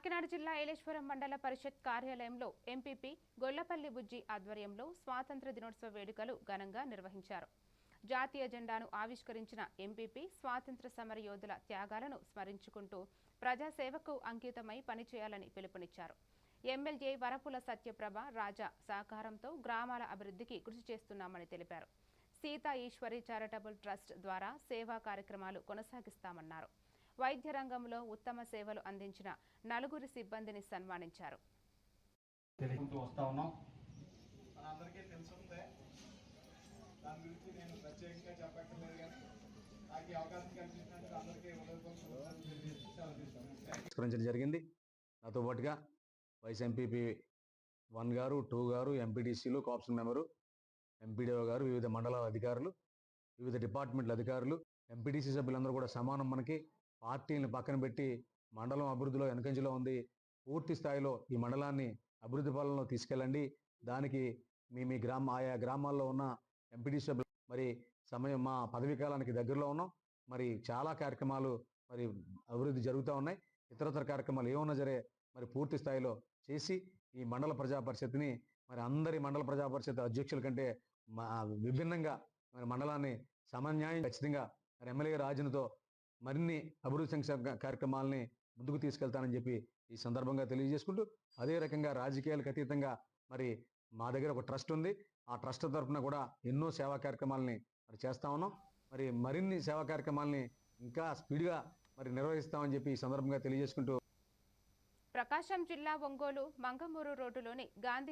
కాకినాడ జిల్లా ఏలేశ్వరం మండల పరిషత్ కార్యాలయంలో ఎంపీపీ గొల్లపల్లి బుజ్జి ఆధ్వర్యంలో స్వాతంత్ర దినోత్సవ వేడుకలు ఘనంగా నిర్వహించారు. జాతీయ జెండాను ఆవిష్కరించిన ఎంపీపీ స్వాతంత్ర సమర యోధుల త్యాగాలను స్మరించుకుంటూ ప్రజాసేవకు అంకితమై పనిచేయాలని పిలుపునిచ్చారు. ఎమ్మెల్యే వరపుల సత్యప్రభ రాజా సహకారంతో గ్రామాల అభివృద్ధికి కృషి చేస్తున్నామని తెలిపారు. సీతా ఈశ్వరి చారిటబుల్ ట్రస్ట్ ద్వారా సేవా కార్యక్రమాలు కొనసాగిస్తామన్నారు. వైద్య రంగంలో ఉత్తమ సేవలు అందించిన నలుగురు సిబ్బందిని సన్మానించారు. జరిగింది. నాతో పాటుగా వైస్ ఎంపీపీ 1 గారు, 2 గారు, ఎంపీడీసీలు, కోఆప్షన్ మెంబరు, ఎంపీడీఓ గారు, వివిధ మండలాల అధికారులు, వివిధ డిపార్ట్మెంట్ల అధికారులు, ఎంపీడీసీ సభ్యులందరూ కూడా సమానం. మనకి పార్టీని పక్కన పెట్టి మండలం అభివృద్ధిలో వెనకంజలో ఉంది. పూర్తి స్థాయిలో ఈ మండలాన్ని అభివృద్ధి పాలనలో తీసుకెళ్ళండి. దానికి మీ ఆయా గ్రామాల్లో ఉన్న ఎంపీడీసీ సభ్యులు మరి మా పదవీ కాలానికి దగ్గరలో ఉన్నాం. మరి చాలా కార్యక్రమాలు మరి అభివృద్ధి జరుగుతూ ఉన్నాయి. ఇతరతర కార్యక్రమాలు ఏమన్నా సరే మరి పూర్తి స్థాయిలో చేసి ఈ మండల ప్రజా పరిషత్ని మరి అందరి మండల ప్రజా పరిషత్ అధ్యక్షుల కంటే విభిన్నంగా మరి మండలాన్ని సమన్యాయం ఖచ్చితంగా మరి ఎమ్మెల్యే రాజునితో మరిన్ని అభివృద్ధి సంక్షేమ కార్యక్రమాలని ముందుకు తీసుకెళ్తానని చెప్పి ఈ సందర్భంగా తెలియజేసుకుంటూ, అదే రకంగా రాజకీయాలకు అతీతంగా మరి మా దగ్గర ఒక ట్రస్ట్ ఉంది. ఆ ట్రస్ట్ తరఫున కూడా ఎన్నో సేవా కార్యక్రమాలని మరి చేస్తా ఉన్నాం. మరి మరిన్ని సేవా కార్యక్రమాలని ఇంకా స్పీడ్గా మరి నిర్వహిస్తామని చెప్పి ఈ సందర్భంగా తెలియజేసుకుంటూ ప్రకాశం జిల్లా ఒంగోలు మంగమూరు రోడ్డులోని గాంధీ